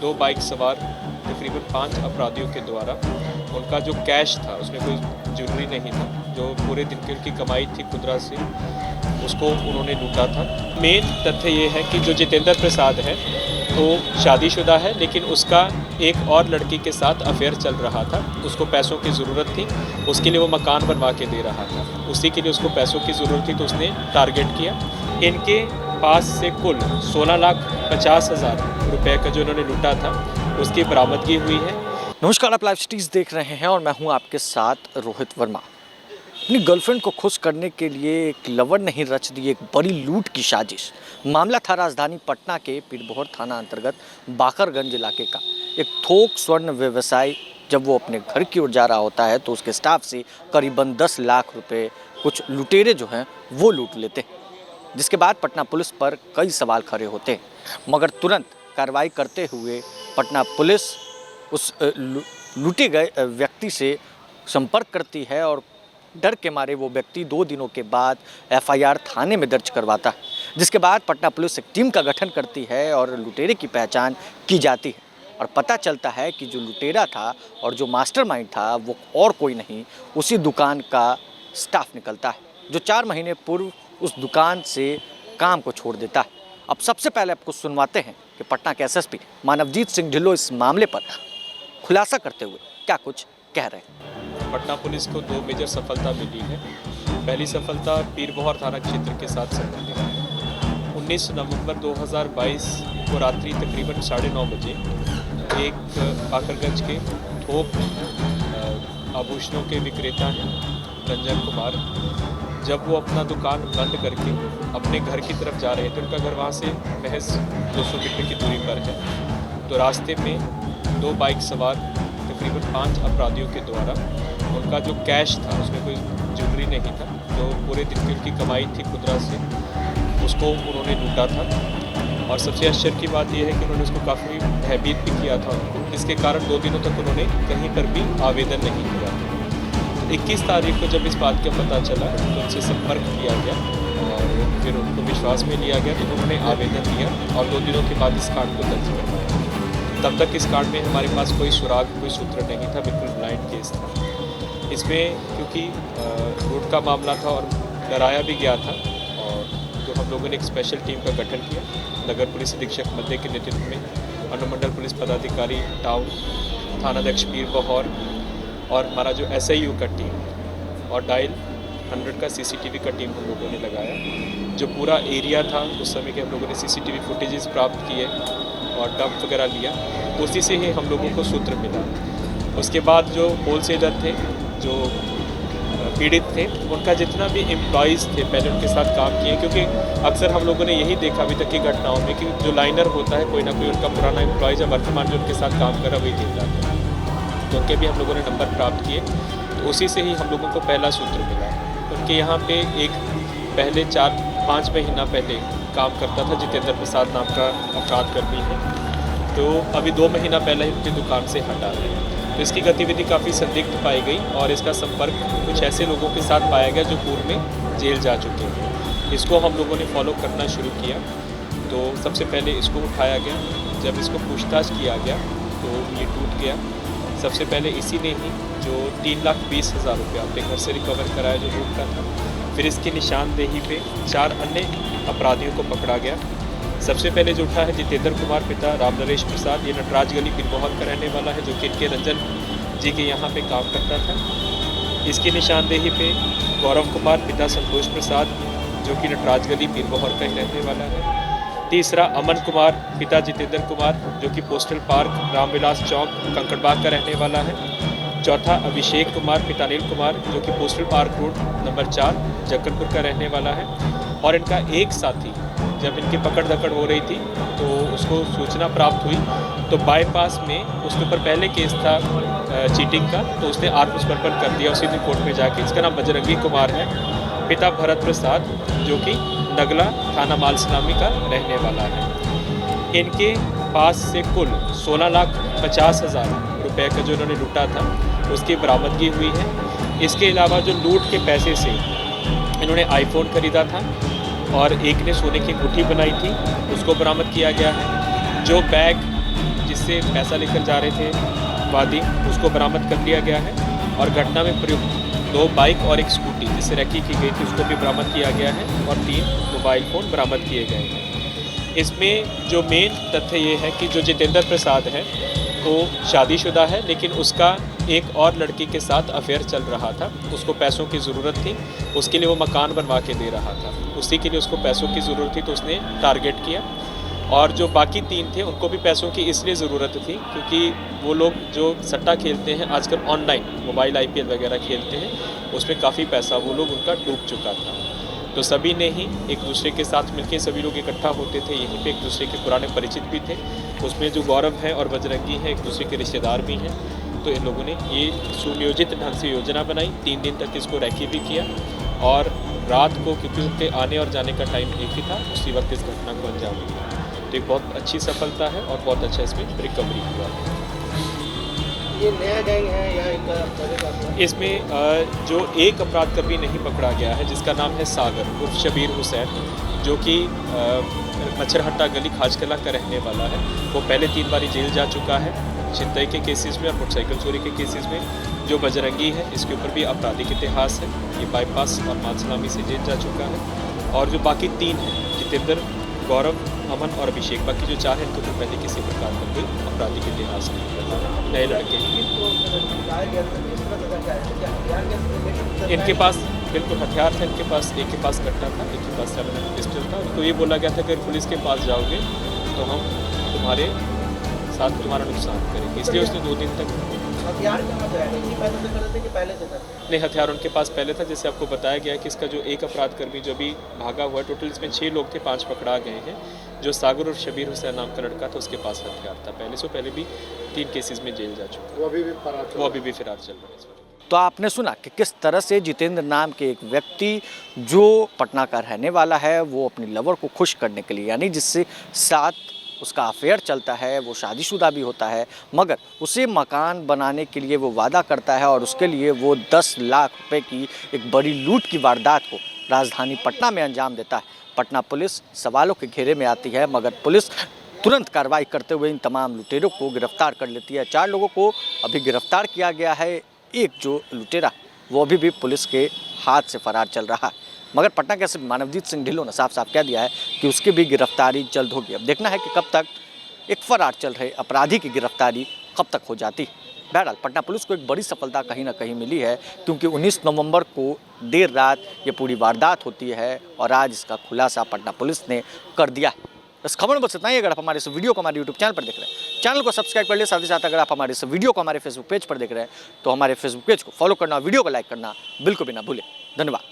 दो बाइक सवार तकरीबन 5 अपराधियों के द्वारा उनका जो कैश था उसमें कोई ज्वेलरी नहीं था, जो पूरे दिन की उनकी कमाई थी खुदरा से, उसको उन्होंने लूटा था। मेन तथ्य ये है कि जो जितेंद्र प्रसाद है तो शादीशुदा है, लेकिन उसका एक और लड़की के साथ अफेयर चल रहा था। उसको पैसों की ज़रूरत थी, उसके लिए वो मकान बनवा के दे रहा था, उसी के लिए उसको पैसों की ज़रूरत थी, तो उसने टारगेट किया। इनके पास से कुल 16,50,000 रुपये का जो इन्होंने लूटा था उसकी बरामदगी हुई है। नमस्कार, आप लाइव सिटीज़ देख रहे हैं और मैं हूं आपके साथ रोहित वर्मा। अपनी गर्लफ्रेंड को खुश करने के लिए एक लवर ने ही रच दी एक बड़ी लूट की साजिश। मामला था राजधानी पटना के पीरबोहर थाना अंतर्गत बाकरगंज इलाके का। एक थोक स्वर्ण व्यवसायी जब वो अपने घर की ओर जा रहा होता है तो उसके स्टाफ से करीबन 10 लाख रुपए कुछ लुटेरे जो हैं वो लूट लेते हैं, जिसके बाद पटना पुलिस पर कई सवाल खड़े होते हैं। मगर तुरंत कार्रवाई करते हुए पटना पुलिस उस लूटे गए व्यक्ति से संपर्क करती है और डर के मारे वो व्यक्ति 2 दिनों के बाद एफआईआर थाने में दर्ज करवाता है, जिसके बाद पटना पुलिस एक टीम का गठन करती है और लुटेरे की पहचान की जाती है और पता चलता है कि जो लुटेरा था और जो मास्टरमाइंड था वो और कोई नहीं, उसी दुकान का स्टाफ निकलता है जो 4 महीने पूर्व उस दुकान से काम को छोड़ देता है। अब सबसे पहले आपको सुनवाते हैं कि पटना के एसएसपी मानवजीत सिंह ढिल्लों इस मामले पर खुलासा करते हुए क्या कुछ कह रहे हैं। पटना पुलिस को 2 मेजर सफलता मिली है। पहली सफलता पीरबोहर थाना क्षेत्र के साथ संबंधित है। 19 नवंबर 2022 को रात्रि तकरीबन 9:30 बजे एक बाकरगंज के थोक आभूषणों के विक्रेता हैं रंजन कुमार, जब वो अपना दुकान बंद करके अपने घर की तरफ जा रहे थे, उनका घर वहाँ से महज 200 मीटर की दूरी पर है, तो रास्ते में 2 बाइक सवार तकरीबन 5 अपराधियों के द्वारा उनका जो कैश था उसमें कोई ज्वेलरी नहीं था, जो पूरे दिन की उनकी कमाई थी खुदरा से, उसको उन्होंने लूटा था। और सबसे आश्चर्य की बात यह है कि उन्होंने उसको काफ़ी भयभीत भी किया था उनको, जिसके कारण 2 दिनों तक उन्होंने कहीं पर भी आवेदन नहीं किया था। 21 तारीख को जब इस बात का पता चला तो उनसे संपर्क किया गया और फिर उनको विश्वास में लिया गया, तो उन्होंने आवेदन दिया और 2 दिनों के बाद इस कांड को दर्ज करवाया। तब तक इस कांड में हमारे पास कोई सुराग, कोई सूत्र नहीं था, बिल्कुल ब्लाइंड केस था। इसमें क्योंकि लूट का मामला था और डराया भी गया था, और तो हम लोगों ने एक स्पेशल टीम का गठन किया नगर पुलिस अधीक्षक मध्य के नेतृत्व में, अनुमंडल पुलिस पदाधिकारी टाउन, थानाध्यक्ष पीरबोहर और हमारा जो SIU का टीम और डायल 100 का CCTV का टीम हम लोगों ने लगाया। जो पूरा एरिया था उस समय के हम लोगों ने CCTV फुटेजेस प्राप्त किए और डंप वगैरह लिया, उसी से ही हम लोगों को सूत्र मिला। उसके बाद जो होलसेलर थे, जो पीड़ित थे, उनका जितना भी एम्प्लॉयज़ थे पहले उनके साथ काम किए, क्योंकि अक्सर हम लोगों ने यही देखा अभी तक की घटनाओं में कि जो लाइनर होता है कोई ना कोई उनका पुराना एम्प्लॉयज़ या वर्तमान जो उनके साथ काम कर रहा वही दिख जाता है, तो उनके भी हम लोगों ने नंबर प्राप्त किए, तो उसी से ही हम लोगों को पहला सूत्र मिला। उनके यहाँ पे एक पहले 4-5 महीना पहले काम करता था जितेंद्र प्रसाद नाम का अपराध कर्मी है, तो अभी 2 महीना पहले ही उनकी दुकान से हटा है। तो इसकी गतिविधि काफ़ी संदिग्ध पाई गई और इसका संपर्क कुछ ऐसे लोगों के साथ पाया गया जो पूर्व में जेल जा चुके हैं। इसको हम लोगों ने फॉलो करना शुरू किया, तो सबसे पहले इसको उठाया गया। जब इसको पूछताछ किया गया तो ये टूट गया। सबसे पहले इसी ने ही जो 3,20,000 रुपये अपने घर से रिकवर कराया जो लूट का था, फिर इसकी निशानदेही पे 4 अन्य अपराधियों को पकड़ा गया। सबसे पहले जो उठा है जितेंद्र कुमार पिता रामनरेश प्रसाद, ये नटराज गली पीरबोहर का रहने वाला है, जो कि इनके रंजन जी के यहाँ पे काम करता था। इसकी निशानदेही पे गौरव कुमार पिता संतोष प्रसाद, जो कि नटराज गली पीरबोहर का ही रहने वाला है। तीसरा अमन कुमार पिता जितेंद्र कुमार, जो कि पोस्टल पार्क रामविलास चौक कंकड़बाग का रहने वाला है। चौथा अभिषेक कुमार पिता अनिल कुमार, जो कि postal park road number 4 Jakkanpur का रहने वाला है। और इनका एक साथी, जब इनकी पकड़ दकड़ हो रही थी तो उसको सूचना प्राप्त हुई, तो बाईपास में उसके ऊपर पहले केस था चीटिंग का, तो उसने आत्मसमर्पण कर दिया उसी दिन कोर्ट में जाके। इसका नाम बजरंगी कुमार है, पिता भरत प्रसाद, जो कि नगला थाना मालसलामी का रहने वाला है। इनके पास से कुल 16,50,000 रुपये का जो इन्होंने लूटा था उसकी बरामदगी हुई है। इसके अलावा जो लूट के पैसे से इन्होंने iPhone खरीदा था और एक ने सोने की अंगूठी बनाई थी, उसको बरामद किया गया है। जो बैग जिससे पैसा लेकर जा रहे थे वादी, उसको बरामद कर लिया गया है और घटना में प्रयुक्त 2 बाइक और 1 स्कूटी जिससे रैकी की गई थी उसको भी बरामद किया गया है और 3 मोबाइल फ़ोन बरामद किए गए हैं। इसमें जो मेन तथ्य ये है कि जो जितेंद्र प्रसाद है वो शादीशुदा है, लेकिन उसका एक और लड़की के साथ अफेयर चल रहा था। उसको पैसों की ज़रूरत थी, उसके लिए वो मकान बनवा के दे रहा था, उसी के लिए उसको पैसों की ज़रूरत थी तो उसने टारगेट किया। और जो बाकी 3 थे उनको भी पैसों की इसलिए ज़रूरत थी क्योंकि वो लोग जो सट्टा खेलते हैं आजकल ऑनलाइन, मोबाइल IPL वगैरह खेलते हैं, उसमें काफ़ी पैसा वो लोग उनका डूब चुका था। तो सभी ने ही एक दूसरे के साथ मिलकर सभी लोग इकट्ठा होते थे, यहीं पे एक दूसरे के पुराने परिचित भी थे। उसमें जो गौरव है और बजरंगी हैं एक दूसरे के रिश्तेदार भी हैं। तो इन लोगों ने ये सुनियोजित ढंग से योजना बनाई, 3 दिन तक इसको रैकी भी किया और रात को, क्योंकि उनके आने और जाने का टाइम एक ही था, उसी वक्त इस घटना को अंजाम दिया। तो एक बहुत अच्छी सफलता है और बहुत अच्छा इसमें रिकवरी हुआ है। ये नया गैंग है या इनका पहले का? इसमें जो एक अपराधकर्मी नहीं पकड़ा गया है जिसका नाम है सागर उर्फ शबीर हुसैन, जो कि मच्छरहट्टा गली खाजकला का रहने वाला है। वो पहले 3 बारी जेल जा चुका है छिनतई के केसेस में और मोटरसाइकिल चोरी के केसेस में। जो बजरंगी है इसके ऊपर भी आपराधिक इतिहास है, ये बाईपास और मानसलामी से जेल जा चुका है। और जो बाकी 3 हैं, जितेंद्र, गौरव, अमन और अभिषेक, बाकी जो 4 हैं इनके ऊपर पहले किसी प्रकार का कोई आपराधिक इतिहास नहीं, नए लड़के हैं। इनके पास बिल्कुल हथियार था, इनके पास एक के पास कट्टा था, एक के पास 7 पिस्टल था। तो ये बोला गया था कि अगर पुलिस के पास जाओगे तो हम तुम्हारे साथ तुम्हारा नुकसान करेंगे, इसलिए उसने 2 दिन तक। हथियार कहाँ से आए? इसी पैसे से कर रहे थे कि पहले से था? नहीं, हथियार उनके पास पहले था। जैसे आपको बताया गया है कि इसका जो एक अपराधकर्मी जो भी भागा हुआ है, टोटल इसमें 6 लोग थे, 5 पकड़ा गए हैं। जो सागर और शबीर हुसैन नाम का लड़का था उसके पास हथियार था पहले से, पहले भी 3 केसेस में जेल जा चुका है। वो अभी भी फरार चल रहा है इस वक्त। तो आपने सुना कि किस तरह से जितेंद्र नाम के एक व्यक्ति जो पटना का रहने वाला है वो अपनी लवर को खुश करने के लिए, यानी जिससे साथ उसका अफेयर चलता है, वो शादीशुदा भी होता है, मगर उसे मकान बनाने के लिए वो वादा करता है और उसके लिए वो 10 लाख रुपए की एक बड़ी लूट की वारदात को राजधानी पटना में अंजाम देता है। पटना पुलिस सवालों के घेरे में आती है, मगर पुलिस तुरंत कार्रवाई करते हुए इन तमाम लुटेरों को गिरफ्तार कर लेती है। 4 लोगों को अभी गिरफ्तार किया गया है। एक जो लुटेरा वो अभी भी पुलिस के हाथ से फरार चल रहा है, मगर पटना के मानवजीत सिंह ढिल्लों ने साफ साफ कह दिया है कि उसकी भी गिरफ्तारी जल्द होगी। अब देखना है कि कब तक एक फरार चल रहे अपराधी की गिरफ्तारी कब तक हो जाती है। बहरहाल पटना पुलिस को एक बड़ी सफलता कहीं ना कहीं मिली है, क्योंकि 19 नवंबर को देर रात ये पूरी वारदात होती है और आज इसका खुलासा पटना पुलिस ने कर दिया है। इस खबर में बस इतना ही। अगर आप हमारे इस वीडियो को हमारे यूट्यूब चैनल पर देख रहे हैं, चैनल को सब्सक्राइब कर लिए। साथ ही साथ अगर आप हमारे इस वीडियो को हमारे फेसबुक पेज पर देख रहे हैं तो हमारे फेसबुक पेज को फॉलो करना, वीडियो को लाइक करना बिल्कुल भी ना भूलें। धन्यवाद।